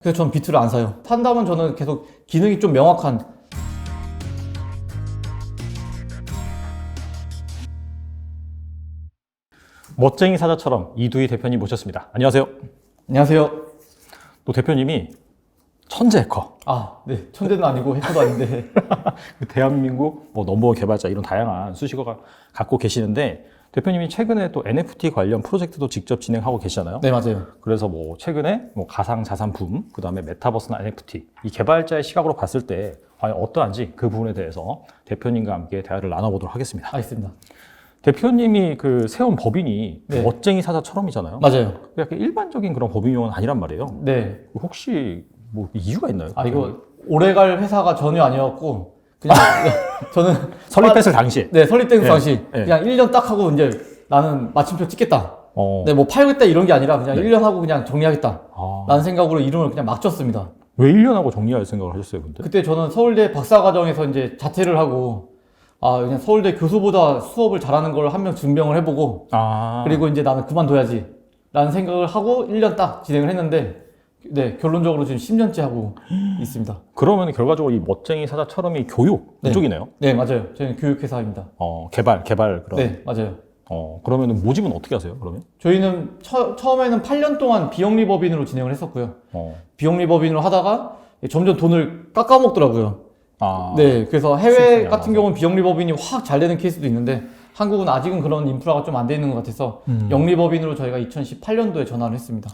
그래서 저는 비트를 안 사요. 산다면 저는 계속 기능이 좀 명확한 멋쟁이 사자처럼 이두희 대표님 모셨습니다. 안녕하세요. 안녕하세요. 또 대표님이 천재 해커, 네. 천재는 아니고 해커도 아닌데. 대한민국 넘버원 개발자 이런 다양한 수식어가 갖고 계시는데 대표님이 최근에 또 NFT 관련 프로젝트도 직접 진행하고 계시잖아요. 네, 맞아요. 그래서 최근에 가상자산 붐, 그 다음에 메타버스나 NFT 이 개발자의 시각으로 봤을 때 과연 어떠한지 그 부분에 대해서 대표님과 함께 대화를 나눠보도록 하겠습니다. 알겠습니다. 대표님이 세운 법인이 네. 멋쟁이 사자처럼이잖아요. 맞아요. 약간 일반적인 그런 법인용은 아니란 말이에요. 네. 혹시 이유가 있나요? 이거 오래갈 회사가 전혀 아니었고 그냥 저는 설립했을 당시에. 네, 설립된 당시 네. 그냥 1년 딱 하고 이제 나는 마침표 찍겠다. 어. 네, 뭐 팔겠다 이런 게 아니라 그냥 네. 1년 하고 그냥 정리하겠다. 라는 생각으로 이름을 그냥 막 줬습니다. 왜 1년 하고 정리할 생각을 하셨어요, 근데? 그때 저는 서울대 박사과정에서 이제 자퇴를 하고 그냥 서울대 교수보다 수업을 잘하는 걸 한 명 증명을 해보고 그리고 이제 나는 그만둬야지 라는 생각을 하고 1년 딱 진행을 했는데 네, 결론적으로 지금 10년째 하고 있습니다. 그러면 결과적으로 이 멋쟁이 사자처럼이 교육 네. 이쪽이네요. 네, 맞아요. 저희는 교육회사입니다. 개발 그런. 네, 맞아요. 그러면은 모집은 어떻게 하세요, 그러면? 저희는 처음에는 8년 동안 비영리법인으로 진행을 했었고요. 비영리법인으로 하다가 점점 돈을 깎아먹더라고요. 네, 그래서 해외 같은 경우는 비영리법인이 확 잘 되는 케이스도 있는데 한국은 아직은 그런 인프라가 좀 안 돼 있는 것 같아서 영리법인으로 저희가 2018년도에 전환을 했습니다.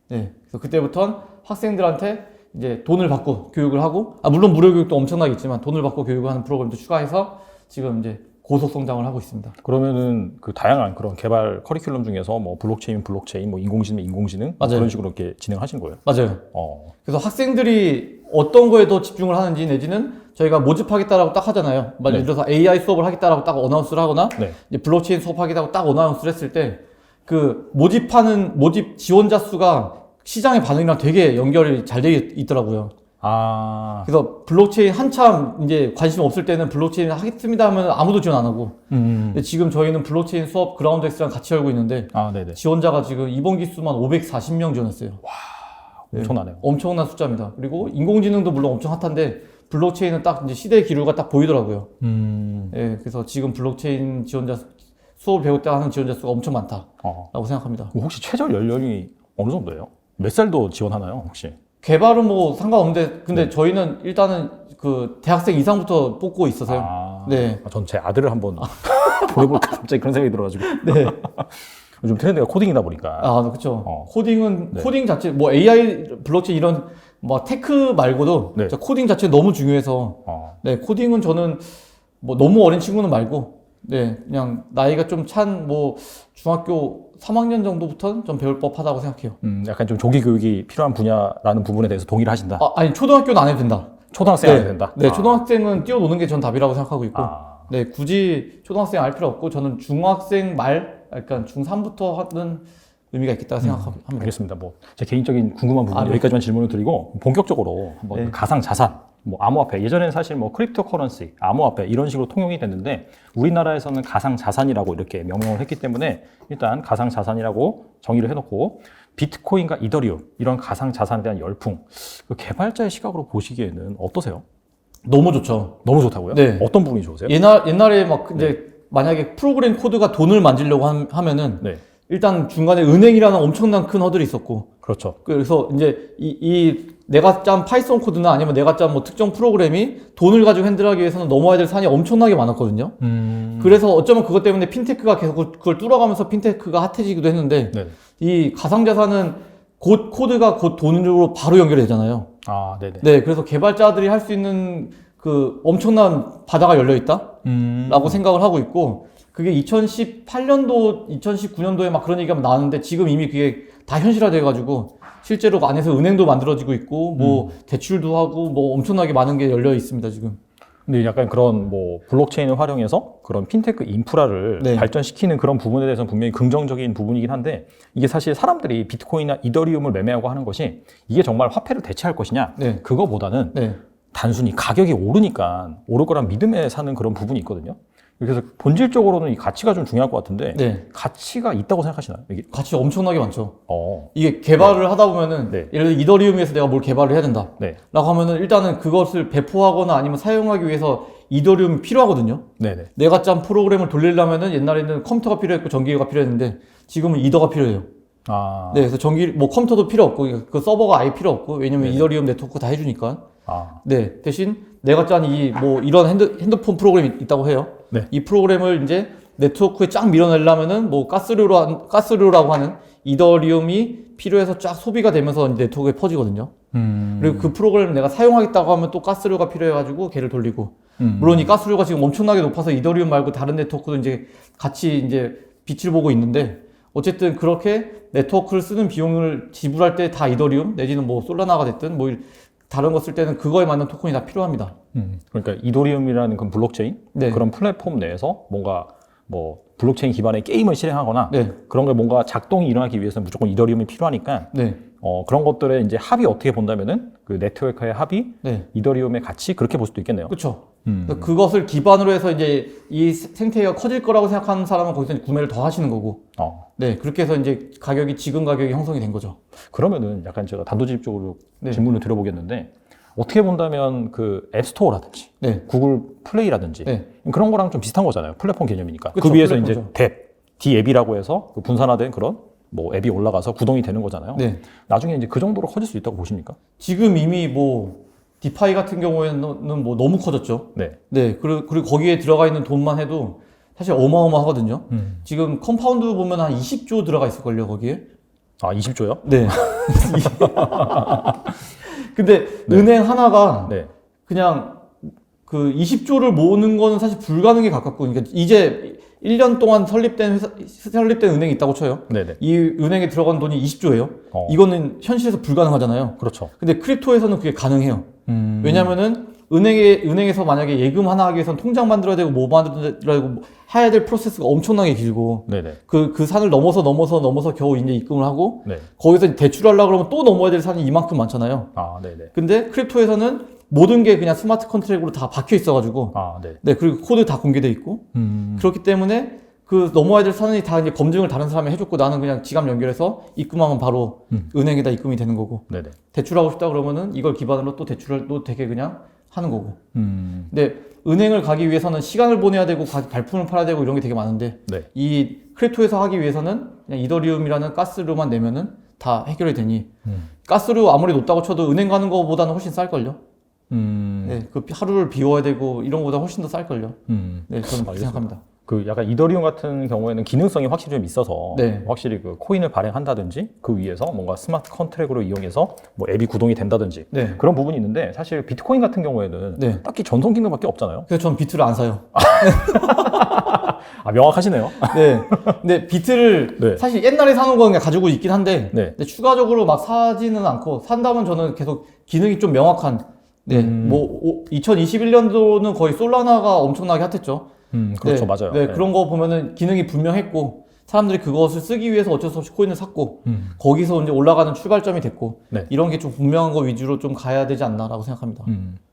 네, 그래서 그때부터는 학생들한테 이제 돈을 받고 교육을 하고, 물론 무료 교육도 엄청나게 있지만 돈을 받고 교육을 하는 프로그램도 추가해서 지금 이제 고속 성장을 하고 있습니다. 그러면은 다양한 그런 개발 커리큘럼 중에서 블록체인, 인공지능 맞아요. 그런 식으로 이렇게 진행하신 거예요? 맞아요. 그래서 학생들이 어떤 거에 더 집중을 하는지 내지는 저희가 모집하겠다라고 딱 하잖아요. 예를 들어서 AI 수업을 하겠다라고 딱 어나운스를 하거나 이제 블록체인 수업 하겠다고 딱 어나운스를 했을 때 그 모집 지원자 수가 시장의 반응이랑 되게 연결이 잘 돼 있더라고요. 그래서 블록체인 한참 이제 관심 없을 때는 블록체인 하겠습니다 하면 아무도 지원 안 하고 근데 지금 저희는 블록체인 수업 그라운드엑스랑 같이 열고 있는데 네네. 지원자가 지금 이번 기수만 540명 지원했어요. 엄청나네요. 엄청난 숫자입니다. 그리고 인공지능도 물론 엄청 핫한데 블록체인은 딱 이제 시대의 기류가 딱 보이더라고요. 예, 그래서 지금 블록체인 수업을 배울 때 하는 지원자 수가 엄청 많다라고 생각합니다. 혹시 최저 연령이 어느 정도예요? 몇 살도 지원하나요, 혹시? 개발은 뭐 상관없는데 근데 저희는 일단은 그 대학생 이상부터 뽑고 있어서요. 네. 전 제 아들을 한번 보내볼까 갑자기 그런 생각이 들어가지고. 네. 요즘 트렌드가 코딩이다 보니까. 그렇죠. 코딩 자체 뭐 AI 블록체인 이런 뭐 테크 말고도 코딩 자체 너무 중요해서 네, 코딩은 저는 뭐 너무 어린 친구는 말고 그냥 나이가 좀 찬 중학교 3학년 정도부터는 좀 배울 법하다고 생각해요. 약간 좀 조기 교육이 필요한 분야라는 부분에 대해서 동의를 하신다. 아니 초등학교는 안 해도 된다. 초등학생 안 해도 된다. 네, 초등학생은 뛰어노는 게 전 답이라고 생각하고 있고 네, 굳이 초등학생 알 필요 없고 저는 중학생 약간 중3부터 하는 의미가 있겠다 생각합니다. 알겠습니다. 제 개인적인 궁금한 부분 여기까지만 질문을 드리고 본격적으로 한번 가상 자산, 암호화폐, 예전에는 사실 크립토 커런시, 암호화폐 이런 식으로 통용이 됐는데 우리나라에서는 가상 자산이라고 이렇게 명명을 했기 때문에 일단 가상 자산이라고 정의를 해놓고 비트코인과 이더리움 이런 가상 자산에 대한 열풍, 그 개발자의 시각으로 보시기에는 어떠세요? 너무 좋죠. 너무 좋다고요? 네. 어떤 부분이 좋으세요? 옛날에 이제 만약에 프로그램 코드가 돈을 만지려고 하면은 일단 중간에 은행이라는 엄청난 큰 허들이 있었고 그렇죠. 그래서 이제 내가 짠 파이썬 코드나 아니면 내가 짠 특정 프로그램이 돈을 가지고 핸들하기 위해서는 넘어야 될 산이 엄청나게 많았거든요. 그래서 어쩌면 그것 때문에 핀테크가 계속 그걸 뚫어가면서 핀테크가 핫해지기도 했는데 이 가상자산은 코드가 곧 돈으로 바로 연결이 되잖아요. 네네. 네, 그래서 개발자들이 할 수 있는 그 엄청난 바다가 열려 있다라고 생각을 하고 있고 그게 2018년도, 2019년도에 막 그런 얘기가 나왔는데 지금 이미 그게 다 현실화돼가지고 실제로 그 안에서 은행도 만들어지고 있고 대출도 하고 엄청나게 많은 게 열려 있습니다 지금. 근데 약간 그런 블록체인을 활용해서 그런 핀테크 인프라를 발전시키는 그런 부분에 대해서는 분명히 긍정적인 부분이긴 한데 이게 사실 사람들이 비트코인이나 이더리움을 매매하고 하는 것이 이게 정말 화폐를 대체할 것이냐 그거보다는 단순히 가격이 오르니까 오를 거란 믿음에 사는 그런 부분이 있거든요. 그래서 본질적으로는 이 가치가 좀 중요할 것 같은데 네. 가치가 있다고 생각하시나요? 이게? 가치 엄청나게 많죠. 어. 이게 개발을 하다 보면은 네. 예를 들어 이더리움에서 내가 뭘 개발을 해야 된다. 네. 라고 하면은 일단은 그것을 배포하거나 아니면 사용하기 위해서 이더리움이 필요하거든요. 네네. 내가 짠 프로그램을 돌리려면은 옛날에는 컴퓨터가 필요했고 전기가 필요했는데 지금은 이더가 필요해요. 아. 네, 그래서 뭐 컴퓨터도 필요 없고 그 서버가 아예 필요 없고 왜냐면 네네. 이더리움 네트워크 다 해주니까. 아. 네, 대신 내가 짠 뭐 이런 핸드폰 프로그램이 있다고 해요. 네. 이 프로그램을 이제 네트워크에 쫙 밀어내려면은 뭐 가스류라고 하는 이더리움이 필요해서 쫙 소비가 되면서 네트워크에 퍼지거든요. 그리고 그 프로그램을 내가 사용하겠다고 하면 또 가스류가 필요해가지고 걔를 돌리고. 물론 이 가스류가 지금 엄청나게 높아서 이더리움 말고 다른 네트워크도 이제 같이 이제 빛을 보고 있는데 어쨌든 그렇게 네트워크를 쓰는 비용을 지불할 때 다 이더리움 내지는 뭐 솔라나가 됐든 뭐 다른 거 쓸 때는 그거에 맞는 토큰이 다 필요합니다. 그러니까 이더리움이라는 그 블록체인 네. 그런 플랫폼 내에서 뭔가 뭐 블록체인 기반의 게임을 실행하거나 네. 그런 게 뭔가 작동이 일어나기 위해서는 무조건 이더리움이 필요하니까 네. 그런 것들의 이제 합이 어떻게 본다면은 그 네트워크의 합이 네. 이더리움의 가치 그렇게 볼 수도 있겠네요. 그렇죠. 그것을 기반으로 해서 이제 이 생태계가 커질 거라고 생각하는 사람은 거기서 이제 구매를 더 하시는 거고. 네. 그렇게 해서 이제 지금 가격이 형성이 된 거죠. 그러면은 약간 제가 단도직입적으로 네. 질문을 드려보겠는데 어떻게 본다면 그 앱스토어라든지 네. 구글 플레이라든지 네. 그런 거랑 좀 비슷한 거잖아요. 플랫폼 개념이니까. 그쵸, 그 위에서 플랫폼이죠. 이제 D앱이라고 해서 그 분산화된 그런 뭐 앱이 올라가서 구동이 되는 거잖아요. 네. 나중에 이제 그 정도로 커질 수 있다고 보십니까? 지금 이미 뭐 디파이 같은 경우에는 뭐 너무 커졌죠. 네. 네. 그리고 거기에 들어가 있는 돈만 해도 사실 어마어마하거든요. 지금 컴파운드 보면 한 20조 들어가 있을걸요, 거기에. 아, 20조요? 네. 근데 네. 은행 하나가 네. 그냥 그 20조를 모으는 거는 사실 불가능에 가깝고, 그러니까 이제 1년 동안 설립된 은행이 있다고 쳐요. 네네. 이 은행에 들어간 돈이 20조예요. 어. 이거는 현실에서 불가능하잖아요. 그렇죠. 근데 크립토에서는 그게 가능해요. 왜냐면은 은행에서 만약에 예금 하나 하기 위해서는 통장 만들어야 되고 뭐 만들어야 되고 뭐 해야 될 프로세스가 엄청나게 길고 네네. 그 산을 넘어서 겨우 이제 입금을 하고 네. 거기서 대출하려고 그러면 또 넘어야 될 산이 이만큼 많잖아요. 아, 네네. 근데 크립토에서는 모든 게 그냥 스마트 컨트랙으로 다 박혀 있어가지고 아, 네. 네, 그리고 코드 다 공개돼 있고 그렇기 때문에 그 넘어야 될 산이 다 이제 검증을 다른 사람이 해줬고 나는 그냥 지갑 연결해서 입금하면 바로 은행에다 입금이 되는 거고 네네. 대출하고 싶다 그러면은 이걸 기반으로 또 대출을 또 되게 그냥 하는 거고. 음. 근데 은행을 가기 위해서는 시간을 보내야 되고 발품을 팔아야 되고 이런 게 되게 많은데 네. 이 크립토에서 하기 위해서는 그냥 이더리움이라는 가스료만 내면은 다 해결이 되니 가스료 아무리 높다고 쳐도 은행 가는 거보다는 훨씬 쌀걸요. 네, 그 하루를 비워야 되고 이런 거보다 훨씬 더 쌀걸요. 네, 저는 그렇게 생각합니다. 그 약간 이더리움 같은 경우에는 기능성이 확실히 좀 있어서 네. 확실히 그 코인을 발행한다든지 그 위에서 뭔가 스마트 컨트랙으로 이용해서 뭐 앱이 구동이 된다든지 네. 그런 부분이 있는데 사실 비트코인 같은 경우에는 네. 딱히 전송 기능밖에 없잖아요. 그래서 저는 비트를 안 사요. 아, 명확하시네요. 네. 근데 비트를 네. 사실 옛날에 사놓은 거 그냥 가지고 있긴 한데 네. 근데 추가적으로 막 사지는 않고 산다면 저는 계속 기능이 좀 명확한 네. 뭐 2021년도는 거의 솔라나가 엄청나게 핫했죠. 그렇죠. 네. 맞아요. 네, 네. 그런 거 보면은 기능이 분명했고 사람들이 그것을 쓰기 위해서 어쩔 수 없이 코인을 샀고 거기서 이제 올라가는 출발점이 됐고 네. 이런 게 좀 분명한 거 위주로 좀 가야 되지 않나라고 생각합니다.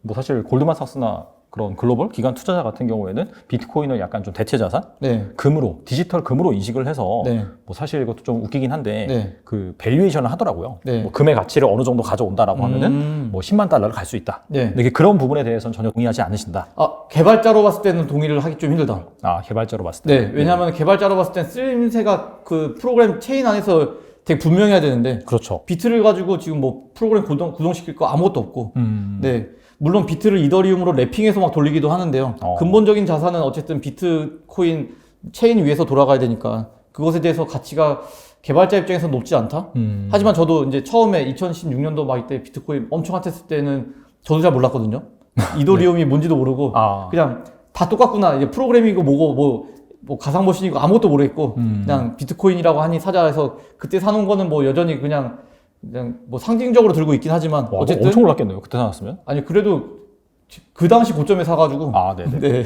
뭐 사실 골드만삭스나 그런 글로벌 기관 투자자 같은 경우에는 비트코인을 약간 좀 대체 자산, 네. 금으로 디지털 금으로 인식을 해서 네. 뭐 사실 이것도 좀 웃기긴 한데 네. 그 밸류에이션을 하더라고요. 네. 뭐 금의 가치를 어느 정도 가져온다라고 하면은 뭐 10만 달러를 갈 수 있다. 네. 근데 그런 부분에 대해서는 전혀 동의하지 않으신다. 개발자로 봤을 때는 동의를 하기 좀 힘들다. 아, 개발자로 봤을 때. 네, 왜냐하면 개발자로 봤을 땐 쓰임새가 그 프로그램 체인 안에서 되게 분명해야 되는데 그렇죠. 비트를 가지고 지금 뭐 프로그램 구동시킬 거 아무것도 없고 네, 물론 비트를 이더리움으로 랩핑해서 막 돌리기도 하는데요. 근본적인 자산은 어쨌든 비트코인 체인 위에서 돌아가야 되니까 그것에 대해서 가치가 개발자 입장에서 높지 않다. 하지만 저도 이제 처음에 2016년도 막 이때 비트코인 엄청 핫했을 때는 저도 잘 몰랐거든요. 이더리움이 뭔지도 모르고 그냥 다 똑같구나. 이제 프로그램이고 뭐고 뭐 가상머신이고 아무것도 모르겠고 그냥 비트코인이라고 하니 사자 해서 그때 사놓은 거는 뭐 여전히 그냥 뭐 상징적으로 들고 있긴 하지만 와, 어쨌든 엄청 올랐겠네요. 그때 사놨으면. 아니 그래도 그 당시 고점에 사가지고 아, 네네. 네.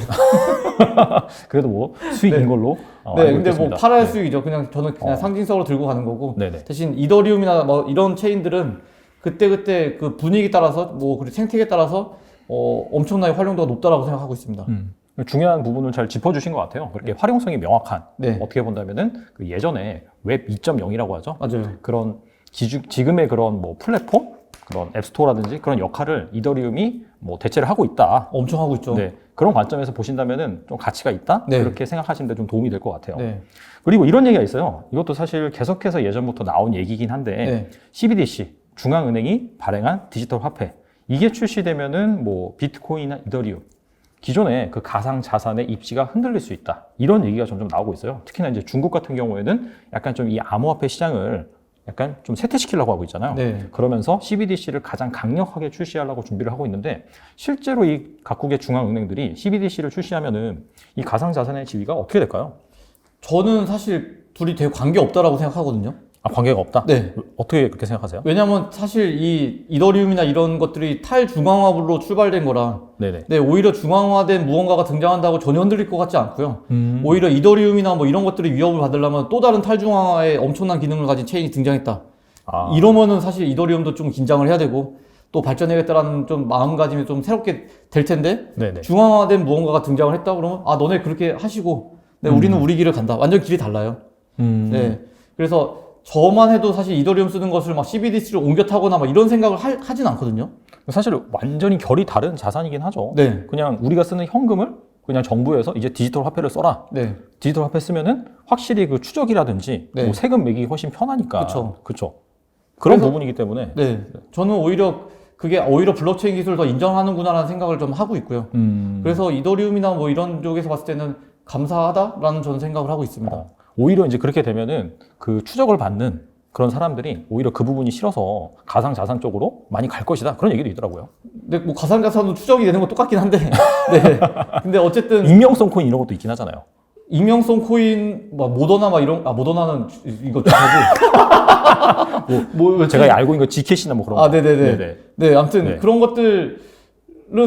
그래도 뭐 수익인 네. 걸로. 네, 알고 근데 뭐 있겠습니다. 팔아야 네. 수익이죠. 그냥 저는 그냥 상징성으로 들고 가는 거고 네네. 대신 이더리움이나 뭐 이런 체인들은 그때 그 분위기 따라서 뭐 그리고 생태계에 따라서 엄청나게 활용도가 높다라고 생각하고 있습니다. 중요한 부분을 잘 짚어주신 것 같아요. 그렇게 활용성이 명확한, 네. 어떻게 본다면은 그 예전에 웹 2.0이라고 하죠. 맞아요. 그런 지금의 그런 뭐 플랫폼, 그런 앱스토어라든지 그런 역할을 이더리움이 뭐 대체를 하고 있다. 엄청 하고 있죠. 네. 그런 관점에서 보신다면은 좀 가치가 있다? 네. 그렇게 생각하시는데 좀 도움이 될 것 같아요. 네. 그리고 이런 얘기가 있어요. 이것도 사실 계속해서 예전부터 나온 얘기긴 한데, 네. CBDC, 중앙은행이 발행한 디지털 화폐. 이게 출시되면은 뭐 비트코인이나 이더리움, 기존의 그 가상 자산의 입지가 흔들릴 수 있다. 이런 얘기가 점점 나오고 있어요. 특히나 이제 중국 같은 경우에는 약간 좀 이 암호화폐 시장을 약간 좀 쇠퇴시키려고 하고 있잖아요. 네. 그러면서 CBDC를 가장 강력하게 출시하려고 준비를 하고 있는데, 실제로 이 각국의 중앙은행들이 CBDC를 출시하면은 이 가상 자산의 지위가 어떻게 될까요? 저는 사실 둘이 되게 관계 없다라고 생각하거든요. 아, 관계가 없다? 네. 어떻게 그렇게 생각하세요? 왜냐면 사실 이 이더리움이나 이런 것들이 탈중앙화로 출발된 거라 네네. 네, 오히려 중앙화된 무언가가 등장한다고 전혀 흔들릴 것 같지 않고요. 오히려 이더리움이나 뭐 이런 것들이 위협을 받으려면 또 다른 탈중앙화의 엄청난 기능을 가진 체인이 등장했다. 아. 이러면은 사실 이더리움도 좀 긴장을 해야 되고 또 발전해야겠다라는 좀 마음가짐이 좀 새롭게 될 텐데 네네. 중앙화된 무언가가 등장을 했다 그러면 아 너네 그렇게 하시고 네, 우리는 우리 길을 간다. 완전 길이 달라요. 네, 그래서 저만 해도 사실 이더리움 쓰는 것을 막 CBDC를 옮겨 타거나 막 이런 생각을 하진 않거든요. 사실 완전히 결이 다른 자산이긴 하죠. 네. 그냥 우리가 쓰는 현금을 그냥 정부에서 이제 디지털 화폐를 써라. 네. 디지털 화폐 쓰면은 확실히 그 추적이라든지 네. 뭐 세금 매기기 훨씬 편하니까. 그쵸. 그쵸. 그런 그래서- 부분이기 때문에. 네. 저는 오히려 그게 오히려 블록체인 기술을 더 인정하는구나라는 생각을 좀 하고 있고요. 그래서 이더리움이나 뭐 이런 쪽에서 봤을 때는 감사하다라는 저는 생각을 하고 있습니다. 오히려 이제 그렇게 되면은 그 추적을 받는 그런 사람들이 오히려 그 부분이 싫어서 가상 자산 쪽으로 많이 갈 것이다. 그런 얘기도 있더라고요. 근데 뭐 가상자산도 추적이 되는 건 똑같긴 한데. 네. 근데 어쨌든 익명성 코인 이런 것도 있긴 하잖아요. 익명성 코인, 막 모더나 막 이런, 모더나는 이거 하고. 뭐, 제가 알고 있는 거 G캐시나 뭐 그런 거. 네네네. 네네. 네, 아무튼 네. 그런 것들은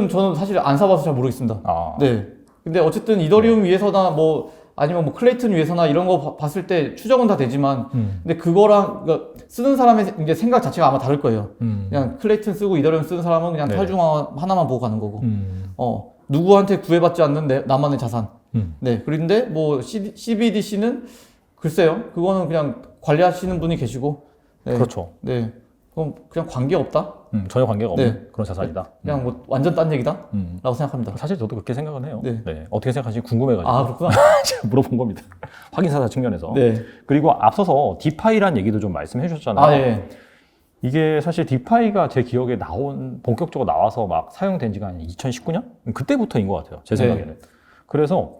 저는 사실 안 사봐서 잘 모르겠습니다. 아. 네. 근데 어쨌든 이더리움 위에서나 뭐 아니면 뭐 클레이튼 위에서나 이런 거 봤을 때 추적은 다 되지만 근데 그거랑 그러니까 쓰는 사람의 이제 생각 자체가 아마 다를 거예요. 그냥 클레이튼 쓰고 이더리움 쓰는 사람은 그냥 네네. 탈중앙 하나만 보고 가는 거고. 누구한테 구애받지 않는 나만의 자산. 네. 그런데 뭐 CBDC는 글쎄요. 그거는 그냥 관리하시는 분이 계시고. 네. 그렇죠. 네. 그럼 그냥 관계 없다? 전혀 관계가 없는 네. 그런 자산이다. 그냥 뭐 완전 딴 얘기다? 라고 생각합니다. 사실 저도 그렇게 생각은 해요. 네. 네. 어떻게 생각하시는지 궁금해가지고 아, 그렇구나. 제가 물어본 겁니다. 확인사사 측면에서. 네. 그리고 앞서서 디파이란 얘기도 좀 말씀해 주셨잖아요. 아, 예. 이게 사실 디파이가 제 기억에 본격적으로 나와서 막 사용된 지가 한 2019년? 그때부터인 것 같아요. 제 네. 생각에는. 그래서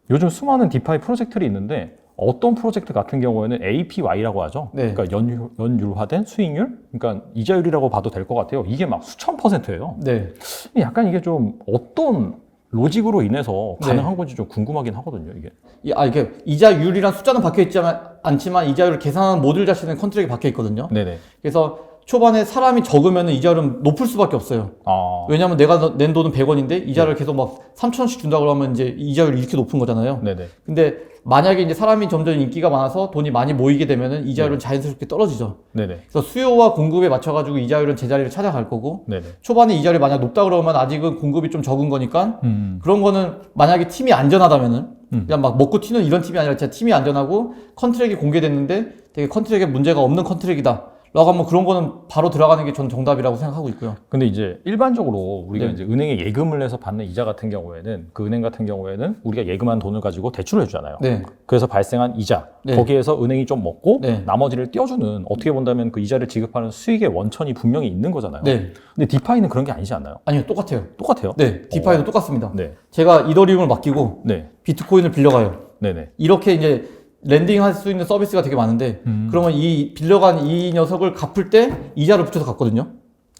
요즘 수많은 디파이 프로젝트들이 있는데 어떤 프로젝트 같은 경우에는 APY라고 하죠. 네. 그러니까 연율화된 수익률? 그러니까 이자율이라고 봐도 될 것 같아요. 이게 막 수천 %예요. 네. 약간 이게 좀 어떤 로직으로 인해서 네. 가능한 건지 좀 궁금하긴 하거든요, 이게. 이게 이자율이란 숫자는 박혀 있지 않지만 이자율을 계산하는 모듈 자체는 컨트랙에 박혀 있거든요. 네네. 그래서 초반에 사람이 적으면 이자율은 높을 수밖에 없어요. 아. 왜냐면 내가 낸 돈은 100원인데 이자를 계속 막 3,000원씩 준다고 하면 이제 이자율이 이렇게 높은 거잖아요. 네네. 근데 만약에 이제 사람이 점점 인기가 많아서 돈이 많이 모이게 되면은 이자율은 자연스럽게 떨어지죠. 네네. 그래서 수요와 공급에 맞춰가지고 이자율은 제자리를 찾아갈 거고 네네. 초반에 이자율이 만약 높다 그러면 아직은 공급이 좀 적은 거니까 그런 거는 만약에 팀이 안전하다면은 그냥 막 먹고 튀는 이런 팀이 아니라 진짜 팀이 안전하고 컨트랙이 공개됐는데 되게 컨트랙에 문제가 없는 컨트랙이다 라고 하면 그런 거는 바로 들어가는 게 전 정답이라고 생각하고 있고요. 근데 이제 일반적으로 우리가 네. 이제 은행에 예금을 해서 받는 이자 같은 경우에는 그 은행 같은 경우에는 우리가 예금한 돈을 가지고 대출을 해주잖아요. 네. 그래서 발생한 이자 네. 거기에서 은행이 좀 먹고 네. 나머지를 떼어주는 어떻게 본다면 그 이자를 지급하는 수익의 원천이 분명히 있는 거잖아요. 네. 근데 디파이는 그런 게 아니지 않나요? 아니요, 똑같아요. 똑같아요. 네, 디파이도 똑같습니다. 네. 제가 이더리움을 맡기고 네. 비트코인을 빌려가요. 네네. 이렇게 이제 랜딩할 수 있는 서비스가 되게 많은데 그러면 이 빌려간 이 녀석을 갚을 때 이자를 붙여서 갚거든요.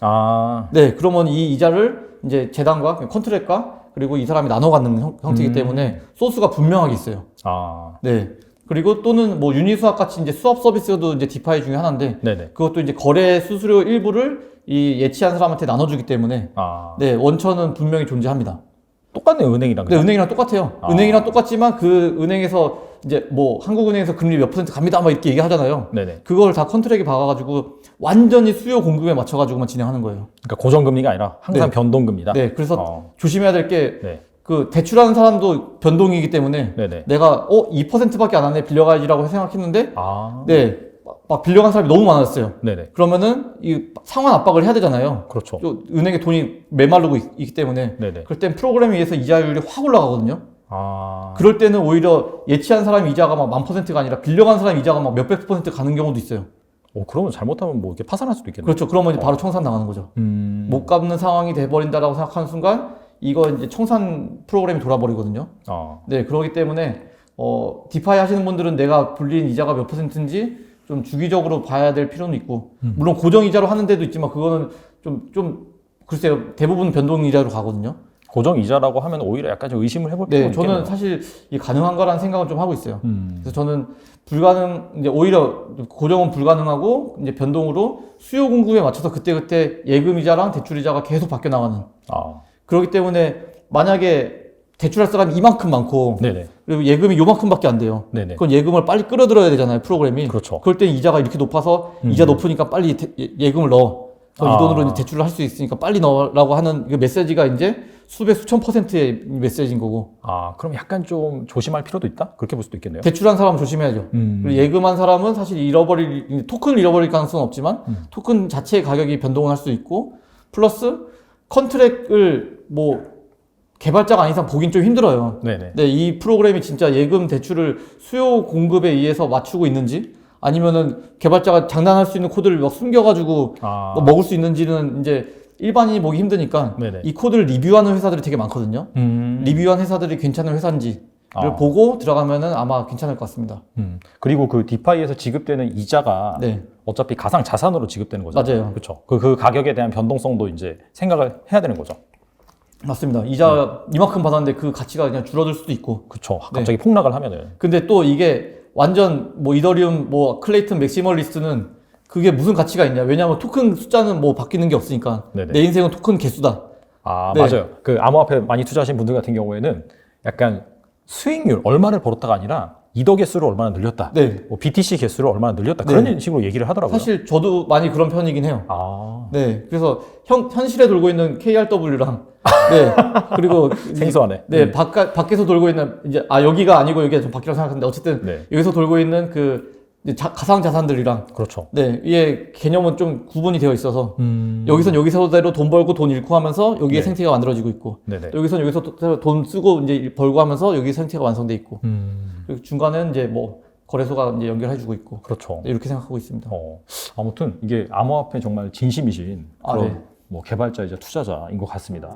아. 네, 그러면 이 이자를 이제 재단과 컨트랙과 그리고 이 사람이 나눠 갖는 형태이기 때문에 소스가 분명하게 있어요. 아. 네. 그리고 또는 뭐 유니수학 같이 이제 수업 서비스도 이제 디파이 중에 하나인데 네네. 그것도 이제 거래 수수료 일부를 이 예치한 사람한테 나눠주기 때문에 아. 네, 원천은 분명히 존재합니다. 똑같네요, 은행이랑. 네, 은행이랑 똑같아요. 아. 은행이랑 똑같지만 그 은행에서 이제 뭐 한국은행에서 금리 몇 % 갑니다 막 이렇게 얘기하잖아요. 네네. 그걸 다 컨트랙에 박아가지고 완전히 수요 공급에 맞춰가지고만 진행하는 거예요. 그러니까 고정금리가 아니라 항상 네. 변동금리다. 네, 그래서 조심해야 될 게 네. 그 대출하는 사람도 변동이기 때문에 네네. 내가 2%밖에 안 하네 빌려가야지라고 생각했는데 아. 네, 막 빌려간 사람이 너무 많았어요. 네네. 그러면은 이 상환 압박을 해야 되잖아요. 그렇죠. 또 은행에 돈이 메마르고 있기 때문에 네네. 그럴 땐 프로그램에 의해서 이자율이 확 올라가거든요. 아. 그럴 때는 오히려 예치한 사람 이자가 막 1000%가 아니라 빌려간 사람 이자가 막 몇백 퍼센트 가는 경우도 있어요. 그러면 잘못하면 뭐 이렇게 파산할 수도 있겠네요. 그렇죠. 그러면 이제 바로 청산 나가는 거죠. 못 갚는 상황이 돼버린다라고 생각하는 순간 이거 이제 청산 프로그램이 돌아버리거든요. 네, 그렇기 때문에 디파이 하시는 분들은 내가 불린 이자가 몇 %인지 좀 주기적으로 봐야 될 필요는 있고, 물론 고정 이자로 하는 데도 있지만 그거는 좀 글쎄요, 대부분 변동 이자로 가거든요. 고정 이자라고 하면 오히려 약간 좀 의심을 해볼 필요가 네, 있겠네요. 저는 사실 이 가능한가라는 생각을 좀 하고 있어요. 그래서 저는 이제 오히려 고정은 불가능하고 이제 변동으로 수요 공급에 맞춰서 그때 예금 이자랑 대출 이자가 계속 바뀌어 나가는. 그렇기 때문에 만약에 대출할 사람이 이만큼 많고 네네. 그리고 예금이 요만큼밖에 안 돼요. 네네. 그건 예금을 빨리 끌어들여야 되잖아요, 프로그램이. 그렇죠. 그럴 때 이자가 이렇게 높아서 이자 높으니까 빨리 예금을 넣어. 이 돈으로 이제 대출을 할 수 있으니까 빨리 넣으라고 하는 그 메시지가 이제 수백 수천 %의 메시지인 거고. 그럼 약간 좀 조심할 필요도 있다? 그렇게 볼 수도 있겠네요. 대출한 사람은 조심해야죠. 그리고 예금한 사람은 사실 토큰을 잃어버릴 가능성은 없지만 토큰 자체의 가격이 변동을 할 수 있고 플러스 컨트랙을 뭐 개발자가 아닌 이상 보긴 좀 힘들어요. 네네. 네, 이 프로그램이 진짜 예금 대출을 수요 공급에 의해서 맞추고 있는지 아니면은 개발자가 장난할 수 있는 코드를 막 숨겨가지고 뭐 먹을 수 있는지는 이제 일반인이 보기 힘드니까 네네. 이 코드를 리뷰하는 회사들이 되게 많거든요. 리뷰한 회사들이 괜찮은 회사인지를 보고 들어가면은 아마 괜찮을 것 같습니다. 그리고 그 디파이에서 지급되는 이자가 네. 어차피 가상 자산으로 지급되는 거죠. 맞아요. 그렇죠. 그 가격에 대한 변동성도 이제 생각을 해야 되는 거죠. 맞습니다. 이자 이만큼 받았는데 그 가치가 그냥 줄어들 수도 있고. 그렇죠. 갑자기 폭락을 하면은. 근데 또 이게 완전 뭐 이더리움, 뭐 클레이튼 맥시멀리스트는 그게 무슨 가치가 있냐? 왜냐하면 토큰 숫자는 뭐 바뀌는 게 없으니까. 네네. 내 인생은 토큰 개수다. 네. 맞아요. 그 암호화폐 많이 투자하신 분들 같은 경우에는 약간 수익률 얼마를 벌었다가 아니라 이더 개수를 얼마나 늘렸다. 네. 뭐 BTC 개수를 얼마나 늘렸다. 네. 그런 식으로 얘기를 하더라고요. 사실 저도 많이 그런 편이긴 해요. 네. 그래서 현실에 돌고 있는 KRW랑 네. 그리고 생소하네. 네. 밖에서 돌고 있는 이제 여기가 아니고 여기가 좀 바뀌라고 생각하는데 어쨌든 네. 여기서 돌고 있는 그 가상 자산들이랑 그렇죠. 네. 이게 개념은 좀 구분이 되어 있어서 여기선 여기서대로 돈 벌고 돈 잃고 하면서 여기에 네. 생태가 만들어지고 있고 네네. 여기선 여기서 돈 쓰고 이제 벌고 하면서 여기 생태가 완성돼 있고 그리고 중간에는 이제 뭐 거래소가 이제 연결해주고 있고 그렇죠. 네, 이렇게 생각하고 있습니다. 아무튼 이게 암호화폐 정말 진심이신 그런 네. 뭐 개발자이자 투자자인 것 같습니다.